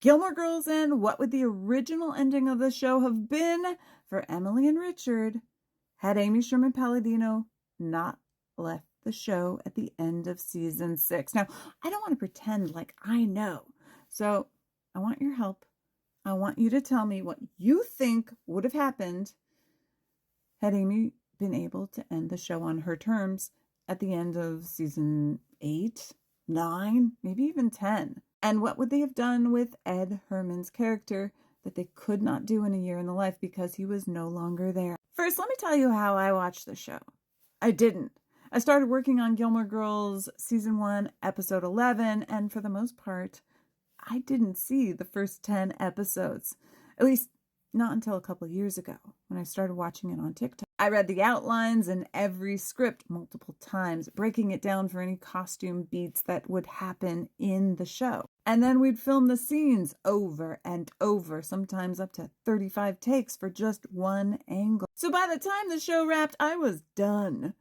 Gilmore Girls, and what would the original ending of the show have been for Emily and Richard had Amy Sherman-Palladino not left the show at the end of season 6? Now, I don't want to pretend like I know, so I want your help. I want you to tell me what you think would have happened had Amy been able to end the show on her terms at the end of season 8, 9, maybe even 10. And what would they have done with Ed Herman's character that they could not do in A Year in the Life because he was no longer there? First, let me tell you how I watched the show. I didn't. I started working on Gilmore Girls season 1, episode 11, and for the most part, I didn't see the first 10 episodes. At least not until a couple years ago when I started watching it on TikTok. I read the outlines and every script multiple times, breaking it down for any costume beats that would happen in the show. And then we'd film the scenes over and over, sometimes up to 35 takes for just one angle. So by the time the show wrapped, I was done.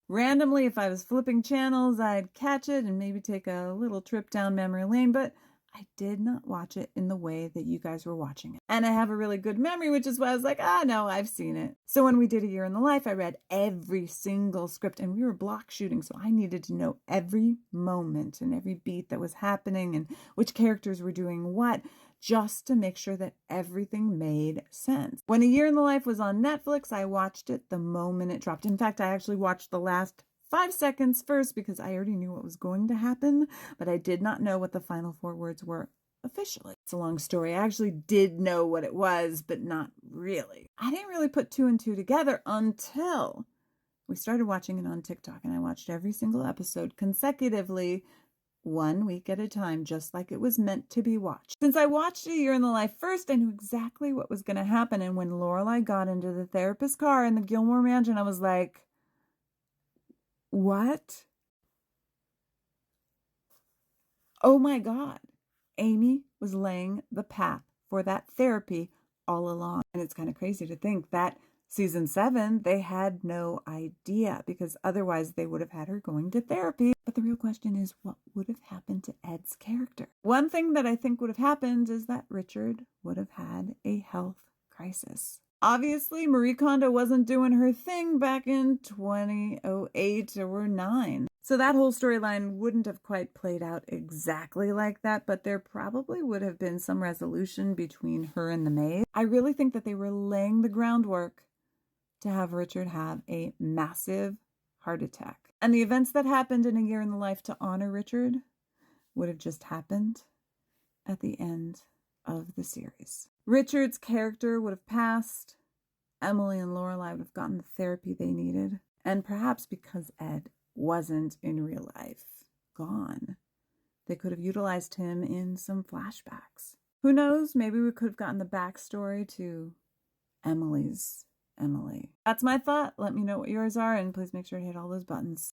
Randomly, if I was flipping channels, I'd catch it and maybe take a little trip down memory lane, but I did not watch it in the way that you guys were watching it. And I have a really good memory, which is why I was like, no, I've seen it. So when we did A Year in the Life, I read every single script, and we were block shooting, so I needed to know every moment and every beat that was happening and which characters were doing what, just to make sure that everything made sense. When A Year in the Life was on Netflix, I watched it the moment it dropped. In fact, I actually watched the last 5 seconds first because I already knew what was going to happen, but I did not know what the final 4 words were officially. It's a long story. I actually did know what it was, but not really. I didn't really put 2 and 2 together until we started watching it on TikTok, and I watched every single episode consecutively, 1 week at a time, just like it was meant to be watched. Since I watched A Year in the Life first, I knew exactly what was going to happen, and when Lorelai got into the therapist's car in the Gilmore mansion, I was like, what? Oh my God. Amy was laying the path for that therapy all along. And it's kind of crazy to think that season 7, they had no idea because otherwise they would have had her going to therapy. But the real question is, what would have happened to Ed's character? One thing that I think would have happened is that Richard would have had a health crisis. Obviously, Marie Kondo wasn't doing her thing back in 2008 or 9. So that whole storyline wouldn't have quite played out exactly like that, but there probably would have been some resolution between her and the maid. I really think that they were laying the groundwork to have Richard have a massive heart attack. And the events that happened in A Year in the Life to honor Richard would have just happened at the end of the series. Richard's character would have passed. Emily and Lorelai would have gotten the therapy they needed. And perhaps because Ed wasn't in real life gone, they could have utilized him in some flashbacks. Who knows? Maybe we could have gotten the backstory to Emily's Emily. That's my thought. Let me know what yours are, and please make sure to hit all those buttons.